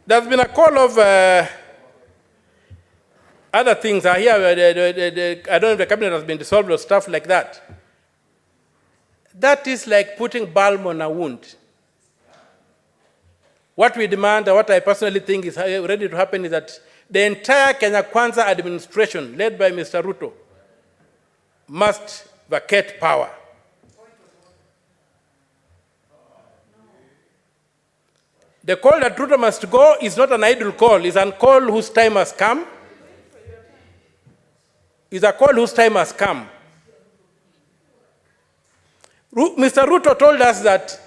There's been a call of other things. I hear I don't know if the cabinet has been dissolved or stuff like that. That is like putting balm on a wound. What we demand, and what I personally think is ready to happen, is that the entire Kenya Kwanza administration, led by Mr. Ruto, must vacate power. The call that Ruto must go is not an idle call. It's a call whose time has come. It's a call whose time has come. Mr. Ruto told us that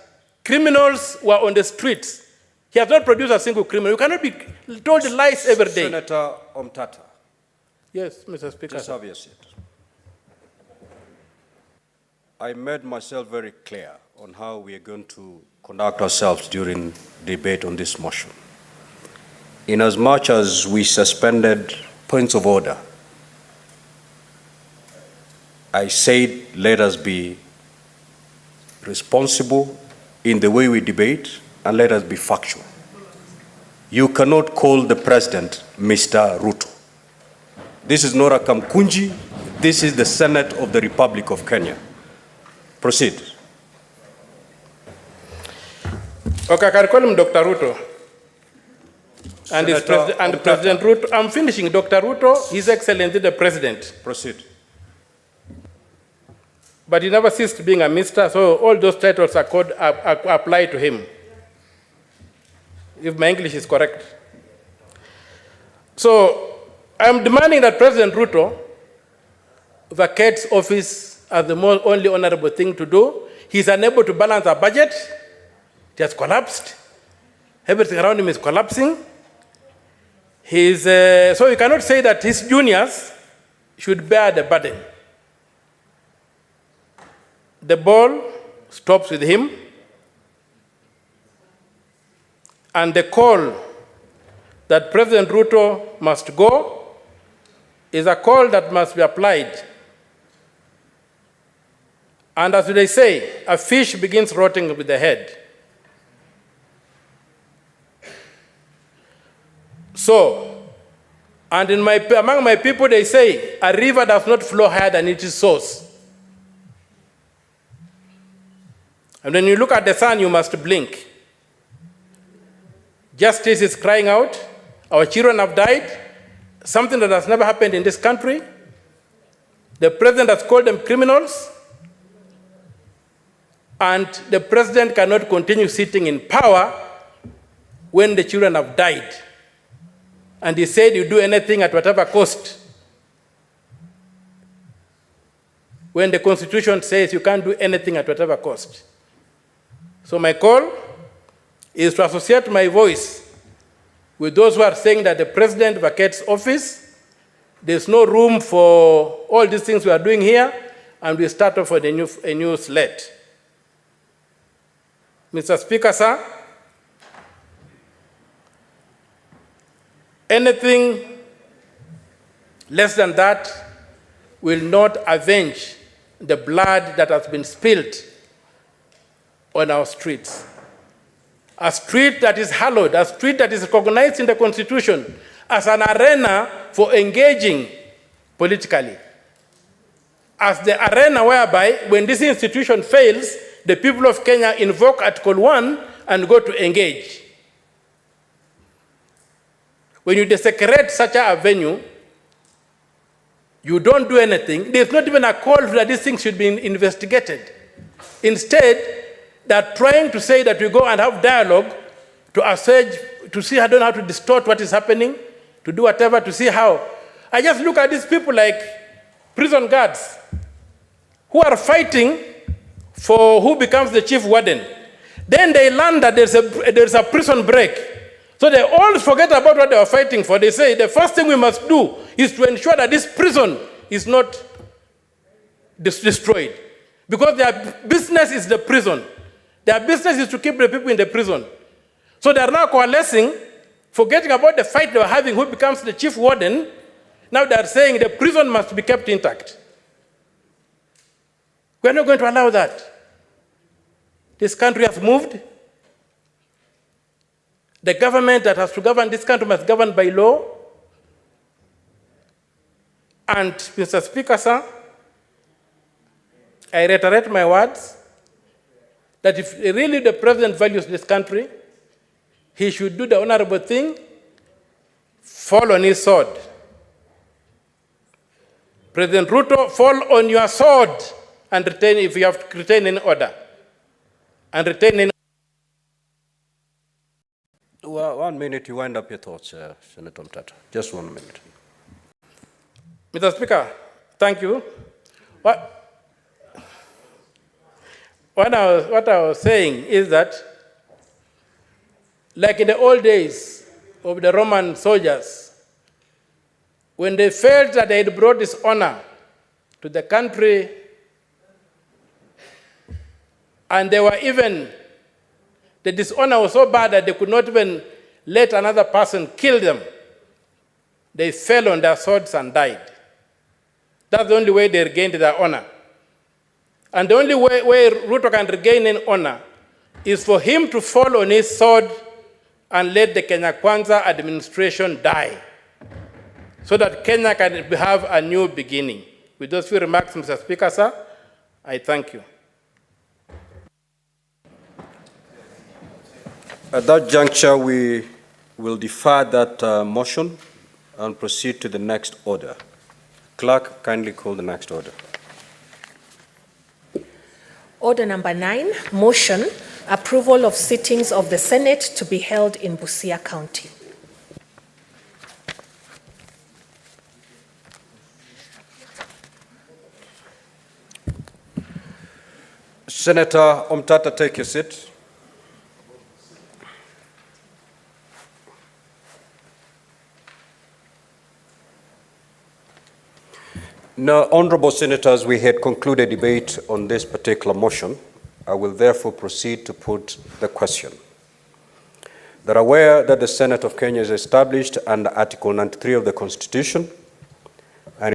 criminals were on the streets. He has not produced a single criminal. You cannot be told lies every day. Senator Omtata. Yes, Mr. Speaker. Just have your seat. I made myself very clear on how we are going to conduct ourselves during debate on this motion. Inasmuch as we suspended points of order, I said let us be responsible in the way we debate and let us be factual. You cannot call the president Mr. Ruto. This is not a Kamkunji. This is the Senate of the Republic of Kenya. Proceed. Okay, I can call him Dr. Ruto. And, President Ruto. I'm finishing. Dr. Ruto, His Excellency the President. Proceed. But he never ceased being a minister, so all those titles apply to him, if my English is correct. So I'm demanding that President Ruto vacates office as the only honorable thing to do. He's unable to balance our budget. It has collapsed. Everything around him is collapsing. So you cannot say that his juniors should bear the burden. The ball stops with him, and the call that President Ruto must go is a call that must be applied. And as they say, a fish begins rotting with the head. So, and among my people they say, a river does not flow higher than its source. And when you look at the sun, you must blink. Justice is crying out. Our children have died, something that has never happened in this country. The president has called them criminals. And the president cannot continue sitting in power when the children have died. And he said you do anything at whatever cost. When the Constitution says you can't do anything at whatever cost. So my call is to associate my voice with those who are saying that the president vacates office. There's no room for all these things we are doing here, and we start off with a new slate. Mr. Speaker, sir, anything less than that will not avenge the blood that has been spilled on our streets. A street that is hallowed, a street that is recognized in the Constitution as an arena for engaging politically. As the arena whereby, when this institution fails, the people of Kenya invoke Article 1 and go to engage. When you desecrate such a venue, you don't do anything. There's not even a call that these things should be investigated. Instead, they're trying to say that we go and have dialogue to assuage, to see I don't know how to distort what is happening, to do whatever, to see how. I just look at these people like prison guards who are fighting for who becomes the chief warden. Then they learn that there's a prison break. So they all forget about what they were fighting for. They say the first thing we must do is to ensure that this prison is not destroyed. Because their business is the prison. Their business is to keep the people in the prison. So they are now coalescing, forgetting about the fight they were having, who becomes the chief warden. Now they are saying the prison must be kept intact. We are not going to allow that. This country has moved. The government that has to govern this country must govern by law. And, Mr. Speaker, sir, I reiterate my words that if really the president values this country, he should do the honorable thing, fall on his sword. President Ruto, fall on your sword and retain, if you have to retain in order. And retain in. Well, 1 minute, you wind up your thoughts, Senator Omtata. Just 1 minute. Mr. Speaker, thank you. What I was saying is that, like in the old days of the Roman soldiers, when they felt that they had brought dishonor to the country, and they were even, the dishonor was so bad that they could not even let another person kill them, they fell on their swords and died. That's the only way they regained their honor. And the only way Ruto can regain in honor is for him to fall on his sword and let the Kenya Kwanza administration die, so that Kenya can have a new beginning. With those few remarks, Mr. Speaker, sir, I thank you. At that juncture, we will defer that motion and proceed to the next order. Clerk, kindly call the next order. Order number 9, motion, approval of sittings of the Senate to be held in Busia County. Senator Omtata, take your seat. Now, honorable senators, we had concluded debate on this particular motion. I will therefore proceed to put the question. They're aware that the Senate of Kenya is established under Article 93 of the Constitution